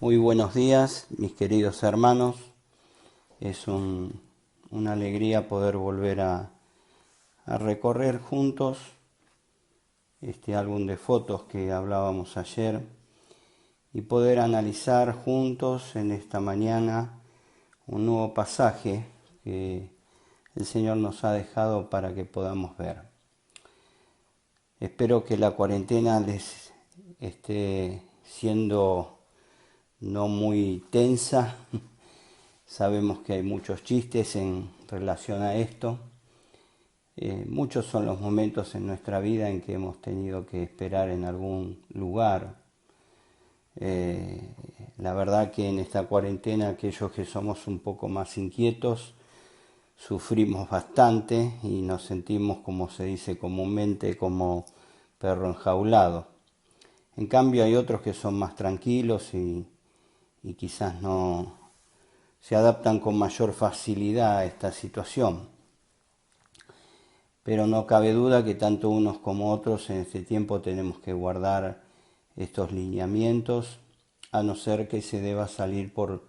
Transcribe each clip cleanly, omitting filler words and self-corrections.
Muy buenos días, mis queridos hermanos. Es una alegría poder volver a recorrer juntos este álbum de fotos que hablábamos ayer y poder analizar juntos en esta mañana un nuevo pasaje que el Señor nos ha dejado para que podamos ver. Espero que la cuarentena les esté siendo no muy tensa. Sabemos que hay muchos chistes en relación a esto. Muchos son los momentos en nuestra vida en que hemos tenido que esperar en algún lugar. La verdad que en esta cuarentena aquellos que somos un poco más inquietos sufrimos bastante y nos sentimos, como se dice comúnmente, como perro enjaulado. En cambio hay otros que son más tranquilos y quizás no se adaptan con mayor facilidad a esta situación. Pero no cabe duda que tanto unos como otros en este tiempo tenemos que guardar estos lineamientos, a no ser que se deba salir por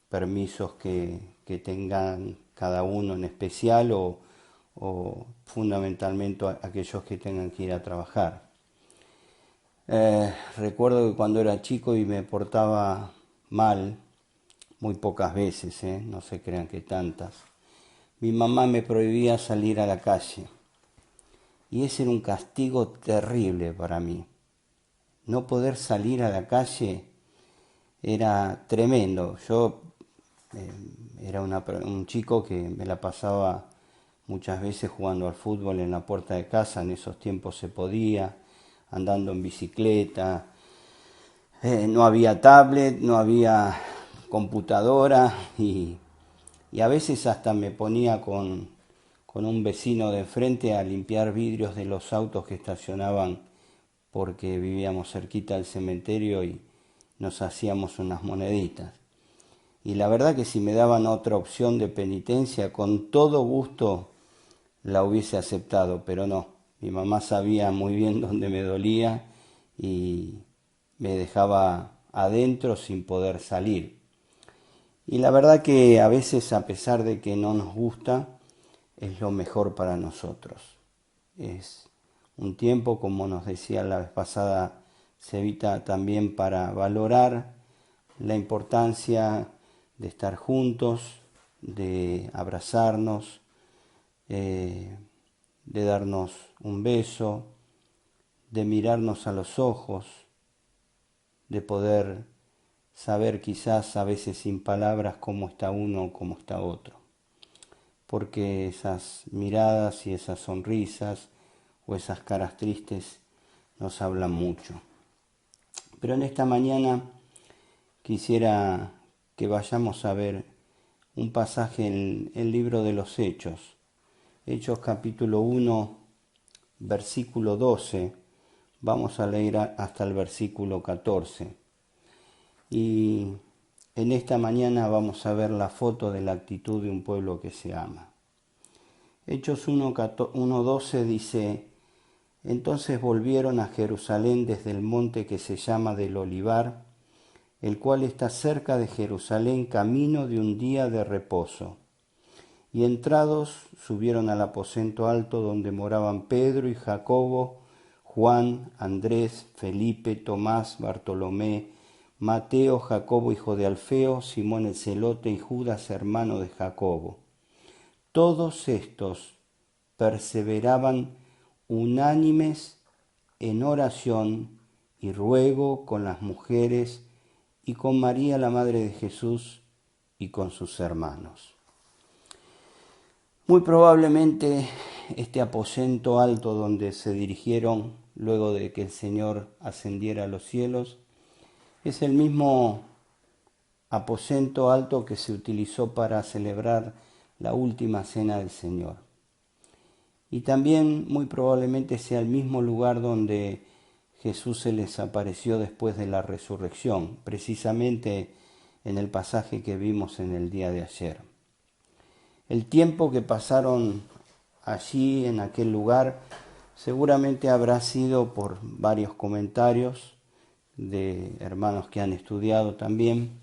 permisos que tengan cada uno en especial o fundamentalmente aquellos que tengan que ir a trabajar. Recuerdo que cuando era chico y me portaba mal, muy pocas veces, no se crean que tantas, mi mamá me prohibía salir a la calle y ese era un castigo terrible para mí. No poder salir a la calle era tremendo. Yo era un chico que me la pasaba muchas veces jugando al fútbol en la puerta de casa, en esos tiempos se podía, andando en bicicleta. No había tablet, no había computadora y a veces hasta me ponía con un vecino de enfrente a limpiar vidrios de los autos que estacionaban porque vivíamos cerquita del cementerio y nos hacíamos unas moneditas. Y la verdad que si me daban otra opción de penitencia, con todo gusto la hubiese aceptado, pero no. Mi mamá sabía muy bien dónde me dolía y me dejaba adentro sin poder salir. Y la verdad que a veces, a pesar de que no nos gusta, es lo mejor para nosotros. Es un tiempo, como nos decía la vez pasada Cevita, también para valorar la importancia de estar juntos, de abrazarnos, de darnos un beso, de mirarnos a los ojos, de poder saber quizás a veces sin palabras cómo está uno o cómo está otro. Porque esas miradas y esas sonrisas o esas caras tristes nos hablan mucho. Pero en esta mañana quisiera que vayamos a ver un pasaje en el libro de los Hechos. Hechos capítulo 1, versículo 12. Vamos a leer hasta el versículo 14. Y en esta mañana vamos a ver la foto de la actitud de un pueblo que se ama. Hechos 1:12 dice: Entonces volvieron a Jerusalén desde el monte que se llama del Olivar, el cual está cerca de Jerusalén, camino de un día de reposo. Y entrados subieron al aposento alto donde moraban Pedro y Jacobo, Juan, Andrés, Felipe, Tomás, Bartolomé, Mateo, Jacobo hijo de Alfeo, Simón el celote y Judas hermano de Jacobo. Todos estos perseveraban unánimes en oración y ruego con las mujeres y con María la Madre de Jesús y con sus hermanos. Muy probablemente este aposento alto donde se dirigieron luego de que el Señor ascendiera a los cielos es el mismo aposento alto que se utilizó para celebrar la última cena del Señor. Y también muy probablemente sea el mismo lugar donde Jesús se les apareció después de la resurrección, precisamente en el pasaje que vimos en el día de ayer. El tiempo que pasaron allí, en aquel lugar, seguramente habrá sido, por varios comentarios, de hermanos que han estudiado también.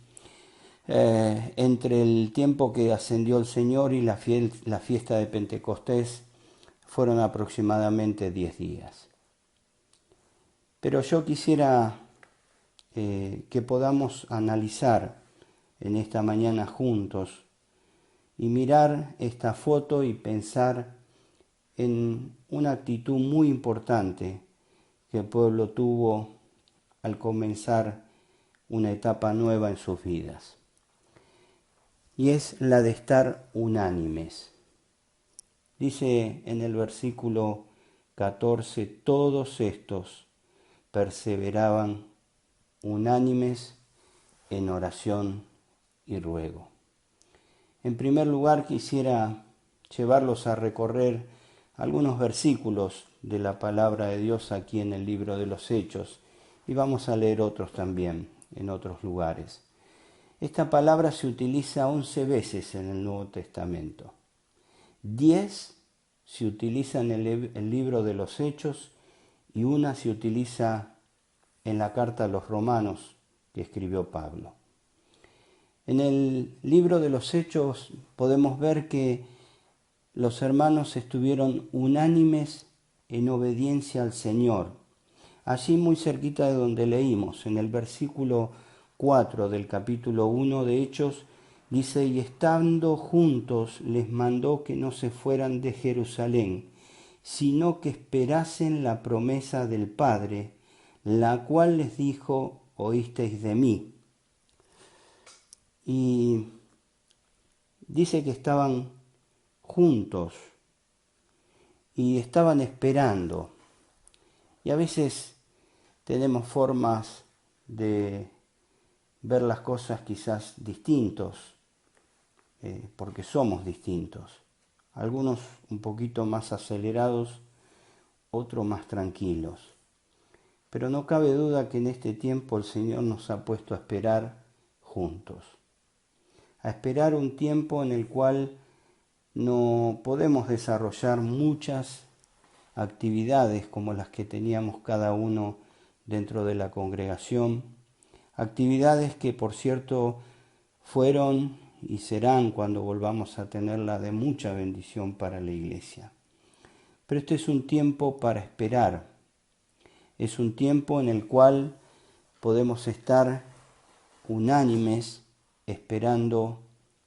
Entre el tiempo que ascendió el Señor y la fiesta de Pentecostés fueron aproximadamente 10 días. Pero yo quisiera que podamos analizar en esta mañana juntos y mirar esta foto y pensar en una actitud muy importante que el pueblo tuvo al comenzar una etapa nueva en sus vidas. Y es la de estar unánimes. Dice en el versículo 14, todos estos perseveraban unánimes en oración y ruego. En primer lugar, quisiera llevarlos a recorrer algunos versículos de la palabra de Dios aquí en el libro de los Hechos, y vamos a leer otros también en otros lugares. Esta palabra se utiliza 11 veces en el Nuevo Testamento. 10 se utiliza en el libro de los Hechos y una se utiliza en la carta a los Romanos que escribió Pablo. En el libro de los Hechos podemos ver que los hermanos estuvieron unánimes en obediencia al Señor. Allí muy cerquita de donde leímos, en el versículo 4 del capítulo 1 de Hechos, dice, y estando juntos les mandó que no se fueran de Jerusalén, sino que esperasen la promesa del Padre, la cual les dijo, oísteis de mí. Y dice que estaban juntos y estaban esperando. Y a veces tenemos formas de ver las cosas quizás distintos, porque somos distintos. Algunos un poquito más acelerados, otros más tranquilos. Pero no cabe duda que en este tiempo el Señor nos ha puesto a esperar juntos. A esperar un tiempo en el cual no podemos desarrollar muchas actividades como las que teníamos cada uno dentro de la congregación, actividades que por cierto fueron y serán cuando volvamos a tenerla de mucha bendición para la iglesia. Pero este es un tiempo para esperar, es un tiempo en el cual podemos estar unánimes esperando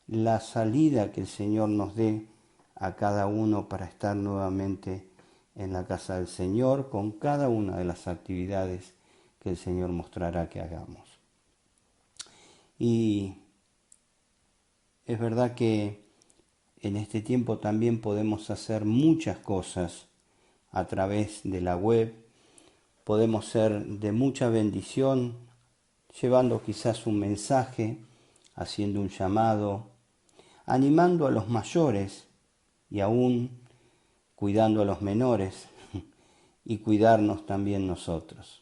la salida que el Señor nos dé a cada uno para estar nuevamente en la casa del Señor con cada una de las actividades que el Señor mostrará que hagamos. Y es verdad que en este tiempo también podemos hacer muchas cosas a través de la web, podemos ser de mucha bendición, llevando quizás un mensaje, haciendo un llamado, animando a los mayores y aún cuidando a los menores y cuidarnos también nosotros.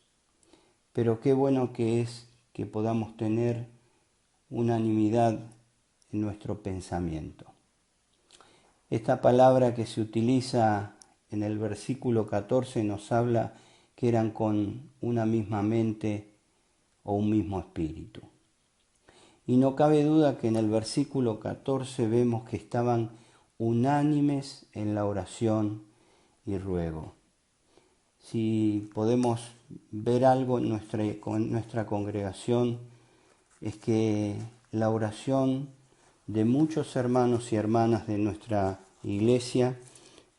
Pero qué bueno que es que podamos tener unanimidad en nuestro pensamiento. Esta palabra que se utiliza en el versículo 14 nos habla que eran con una misma mente o un mismo espíritu. Y no cabe duda que en el versículo 14 vemos que estaban unánimes en la oración y ruego. Si podemos ver algo en nuestra congregación, es que la oración de muchos hermanos y hermanas de nuestra iglesia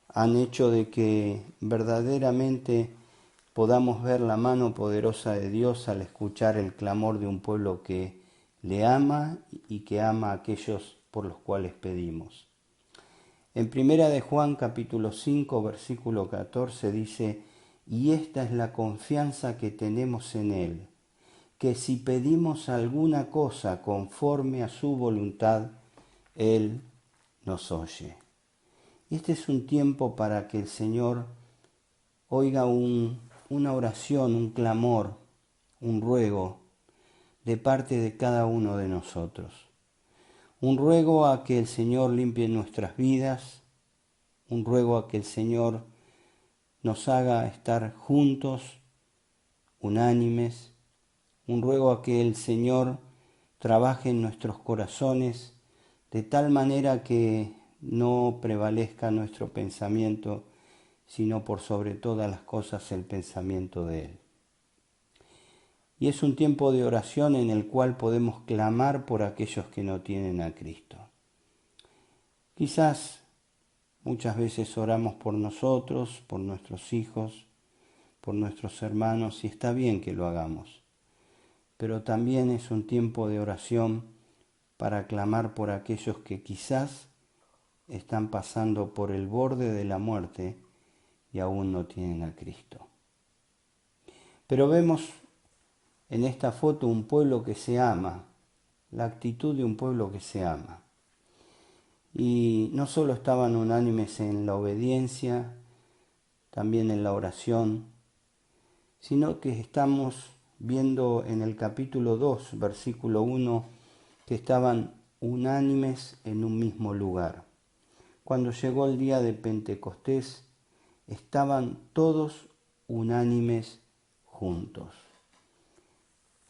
han hecho de que verdaderamente podamos ver la mano poderosa de Dios al escuchar el clamor de un pueblo que le ama y que ama a aquellos por los cuales pedimos. En Primera de Juan capítulo 5 versículo 14 dice, y esta es la confianza que tenemos en Él, que si pedimos alguna cosa conforme a su voluntad, Él nos oye. Y este es un tiempo para que el Señor oiga una oración, un clamor, un ruego de parte de cada uno de nosotros. Un ruego a que el Señor limpie nuestras vidas, un ruego a que el Señor nos haga estar juntos, unánimes, un ruego a que el Señor trabaje en nuestros corazones de tal manera que no prevalezca nuestro pensamiento, sino por sobre todas las cosas el pensamiento de Él. Y es un tiempo de oración en el cual podemos clamar por aquellos que no tienen a Cristo. Quizás muchas veces oramos por nosotros, por nuestros hijos, por nuestros hermanos, y está bien que lo hagamos. Pero también es un tiempo de oración para clamar por aquellos que quizás están pasando por el borde de la muerte y aún no tienen a Cristo. Pero vemos en esta foto un pueblo que se ama, la actitud de un pueblo que se ama. Y no solo estaban unánimes en la obediencia, también en la oración, sino que estamos viendo en el capítulo 2, versículo 1, que estaban unánimes en un mismo lugar. Cuando llegó el día de Pentecostés, estaban todos unánimes juntos.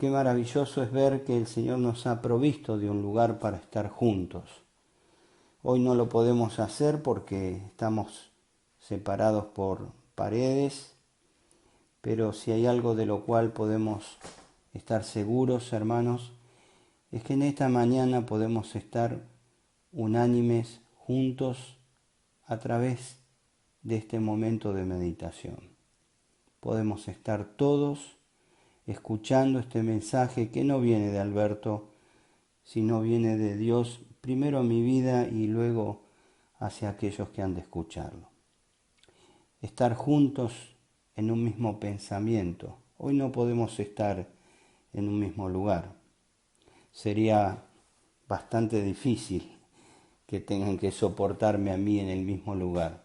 Qué maravilloso es ver que el Señor nos ha provisto de un lugar para estar juntos. Hoy no lo podemos hacer porque estamos separados por paredes, pero si hay algo de lo cual podemos estar seguros, hermanos, es que en esta mañana podemos estar unánimes juntos a través de este momento de meditación. Podemos estar todos escuchando este mensaje que no viene de Alberto, sino viene de Dios, primero a mi vida y luego hacia aquellos que han de escucharlo. Estar juntos en un mismo pensamiento. Hoy no podemos estar en un mismo lugar. Sería bastante difícil que tengan que soportarme a mí en el mismo lugar,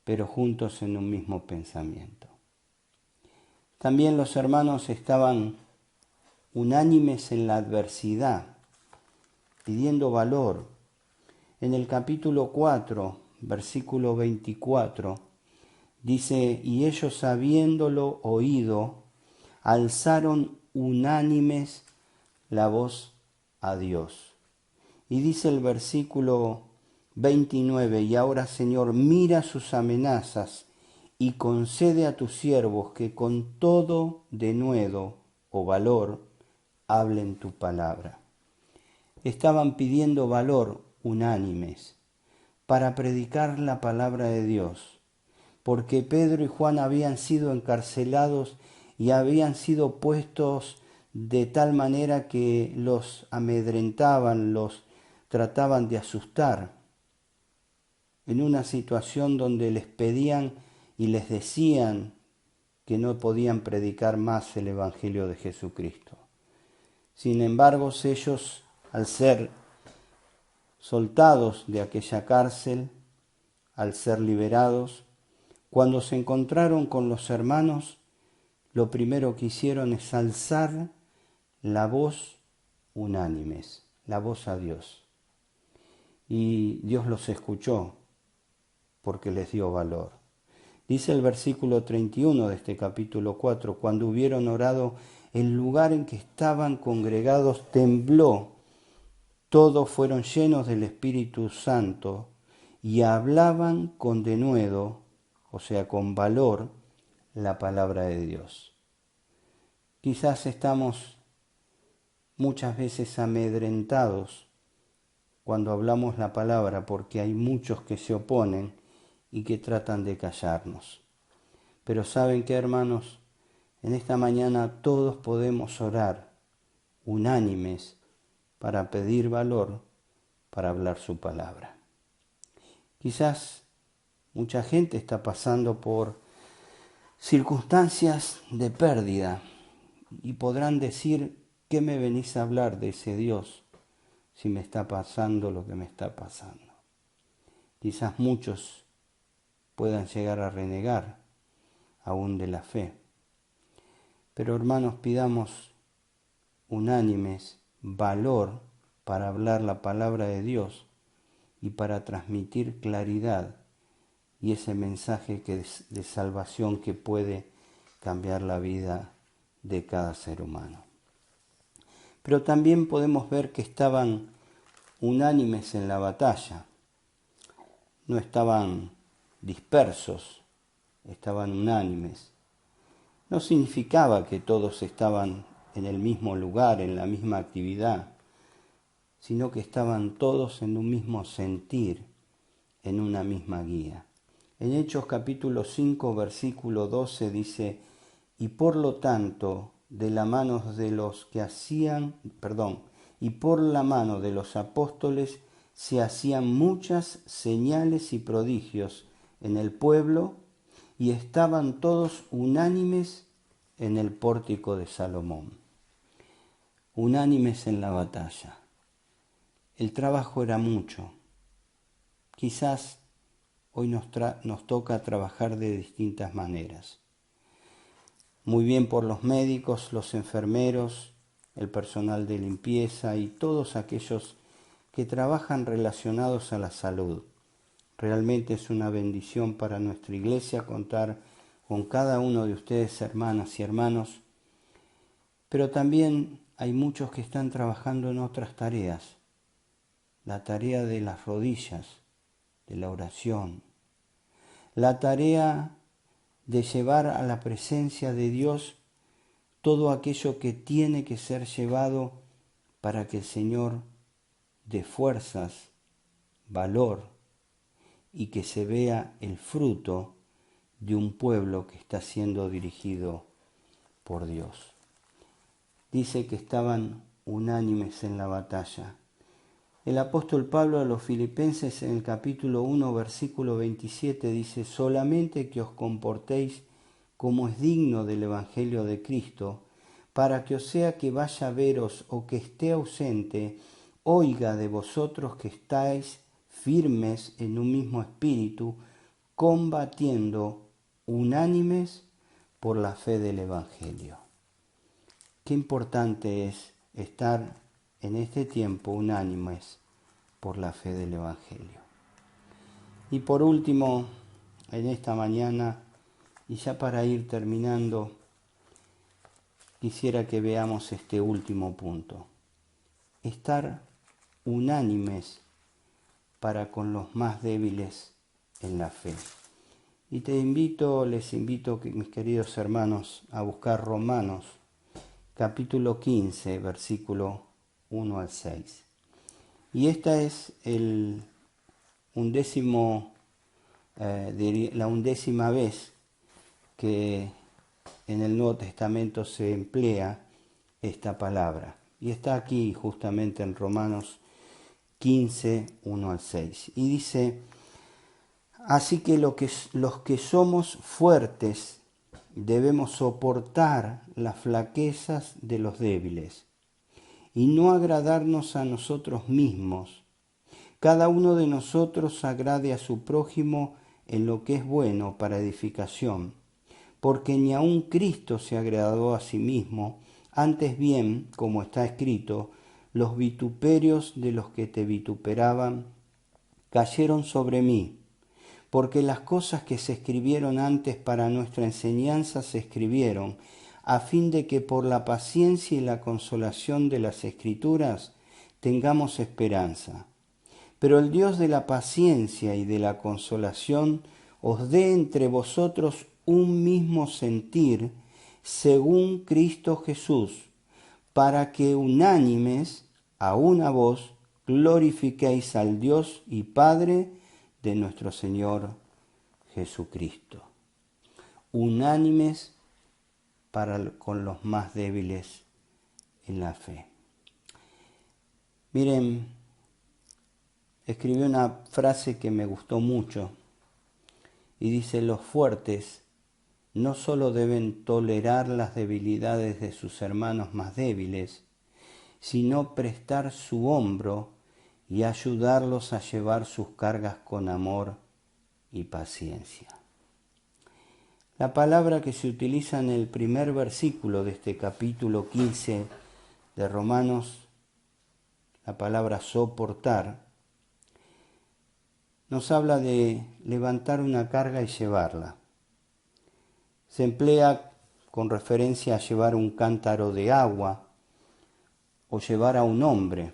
pero juntos en un mismo pensamiento. También los hermanos estaban unánimes en la adversidad, pidiendo valor. En el capítulo 4, versículo 24, dice, y ellos habiéndolo oído, alzaron unánimes la voz a Dios. Y dice el versículo 29, y ahora Señor, mira sus amenazas y concede a tus siervos que con todo denuedo o valor hablen tu palabra. Estaban pidiendo valor unánimes para predicar la palabra de Dios, porque Pedro y Juan habían sido encarcelados y habían sido puestos de tal manera que los amedrentaban, los trataban de asustar, en una situación donde les pedían y les decían que no podían predicar más el Evangelio de Jesucristo. Sin embargo, ellos, al ser soltados de aquella cárcel, al ser liberados, cuando se encontraron con los hermanos, lo primero que hicieron es alzar la voz unánimes, la voz a Dios. Y Dios los escuchó porque les dio valor. Dice el versículo 31 de este capítulo 4, cuando hubieron orado, el lugar en que estaban congregados tembló. Todos fueron llenos del Espíritu Santo y hablaban con denuedo, o sea, con valor, la palabra de Dios. Quizás estamos muchas veces amedrentados cuando hablamos la palabra porque hay muchos que se oponen y que tratan de callarnos. Pero ¿saben qué, hermanos? En esta mañana todos podemos orar unánimes para pedir valor para hablar su palabra. Quizás mucha gente está pasando por circunstancias de pérdida y podrán decir, ¿qué me venís a hablar de ese Dios si me está pasando lo que me está pasando? Quizás muchos puedan llegar a renegar aún de la fe. Pero hermanos, pidamos unánimes valor para hablar la palabra de Dios y para transmitir claridad y ese mensaje de salvación que puede cambiar la vida de cada ser humano. Pero también podemos ver que estaban unánimes en la batalla, no estaban dispersos, estaban unánimes. No significaba que todos estaban en el mismo lugar, en la misma actividad, sino que estaban todos en un mismo sentir, en una misma guía. En Hechos capítulo 5, versículo 12 dice: y por lo tanto, de la mano de los que y por la mano de los apóstoles se hacían muchas señales y prodigios en el pueblo, y estaban todos unánimes en el pórtico de Salomón. Unánimes en la batalla. El trabajo era mucho. Quizás hoy nos toca trabajar de distintas maneras. Muy bien por los médicos, los enfermeros, el personal de limpieza y todos aquellos que trabajan relacionados a la salud. Realmente es una bendición para nuestra iglesia contar con cada uno de ustedes, hermanas y hermanos, pero también hay muchos que están trabajando en otras tareas. La tarea de las rodillas, de la oración, la tarea de llevar a la presencia de Dios todo aquello que tiene que ser llevado para que el Señor dé fuerzas, valor y que se vea el fruto de un pueblo que está siendo dirigido por Dios. Dice que estaban unánimes en la batalla. El apóstol Pablo a los Filipenses en el capítulo 1, versículo 27 dice: solamente que os comportéis como es digno del Evangelio de Cristo, para que, o sea que vaya a veros o que esté ausente, oiga de vosotros que estáis firmes en un mismo espíritu, combatiendo unánimes por la fe del Evangelio. Qué importante es estar en este tiempo unánimes por la fe del Evangelio. Y por último, en esta mañana, y ya para ir terminando, quisiera que veamos este último punto. Estar unánimes para con los más débiles en la fe. Y les invito, mis queridos hermanos, a buscar Romanos, capítulo 15, versículo 1 al 6. Y esta es la 11ª vez que en el Nuevo Testamento se emplea esta palabra. Y está aquí justamente en Romanos 15, 1 al 6. Y dice: así que los que somos fuertes debemos soportar las flaquezas de los débiles y no agradarnos a nosotros mismos. Cada uno de nosotros agrade a su prójimo en lo que es bueno para edificación, porque ni aun Cristo se agradó a sí mismo, antes bien, como está escrito, los vituperios de los que te vituperaban cayeron sobre mí, porque las cosas que se escribieron antes para nuestra enseñanza se escribieron, a fin de que por la paciencia y la consolación de las Escrituras tengamos esperanza. Pero el Dios de la paciencia y de la consolación os dé entre vosotros un mismo sentir, según Cristo Jesús, para que unánimes, a una voz, glorifiquéis al Dios y Padre de nuestro Señor Jesucristo. Unánimes con los más débiles en la fe. Miren, escribí una frase que me gustó mucho y dice: los fuertes no solo deben tolerar las debilidades de sus hermanos más débiles, sino prestar su hombro y ayudarlos a llevar sus cargas con amor y paciencia. La palabra que se utiliza en el primer versículo de este capítulo 15 de Romanos, la palabra soportar, nos habla de levantar una carga y llevarla. Se emplea con referencia a llevar un cántaro de agua o llevar a un hombre.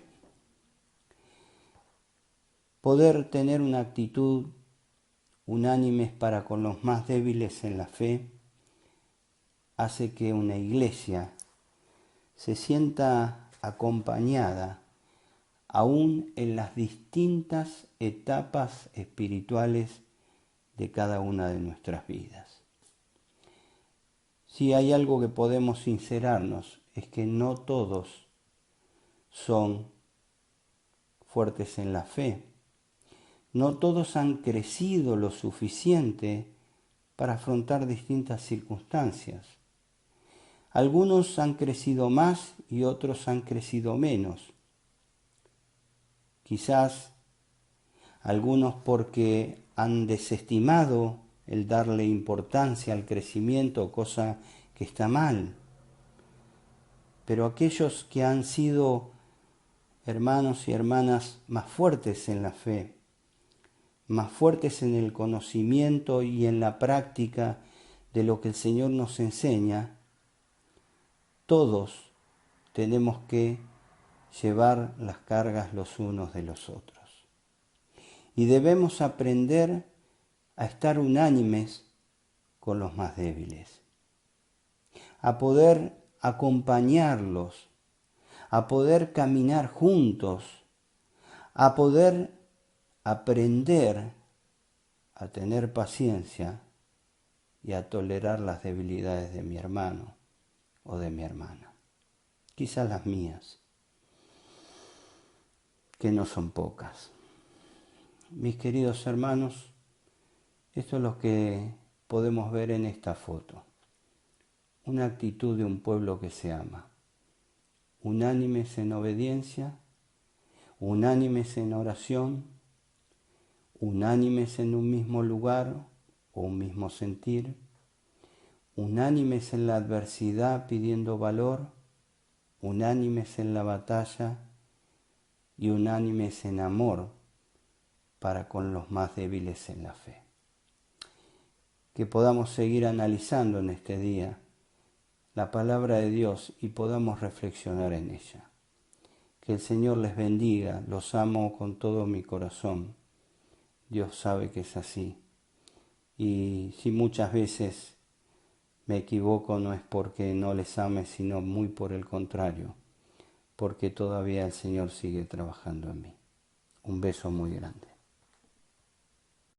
Poder tener una actitud unánime para con los más débiles en la fe hace que una iglesia se sienta acompañada aún en las distintas etapas espirituales de cada una de nuestras vidas. Si hay algo que podemos sincerarnos es que no todos son fuertes en la fe. No todos han crecido lo suficiente para afrontar distintas circunstancias. Algunos han crecido más y otros han crecido menos. Quizás algunos porque han desestimado el darle importancia al crecimiento, cosa que está mal. Pero aquellos que han sido hermanos y hermanas más fuertes en la fe, más fuertes en el conocimiento y en la práctica de lo que el Señor nos enseña, todos tenemos que llevar las cargas los unos de los otros. Y debemos aprender a estar unánimes con los más débiles, a poder acompañarlos, a poder caminar juntos, a poder aprender a tener paciencia y a tolerar las debilidades de mi hermano o de mi hermana, quizás las mías, que no son pocas. Mis queridos hermanos, esto es lo que podemos ver en esta foto. Una actitud de un pueblo que se ama, unánimes en obediencia, unánimes en oración, unánimes en un mismo lugar o un mismo sentir, unánimes en la adversidad pidiendo valor, unánimes en la batalla y unánimes en amor para con los más débiles en la fe. Que podamos seguir analizando en este día la palabra de Dios y podamos reflexionar en ella. Que el Señor les bendiga, los amo con todo mi corazón. Dios sabe que es así. Y si muchas veces me equivoco no es porque no les ame, sino muy por el contrario, porque todavía el Señor sigue trabajando en mí. Un beso muy grande.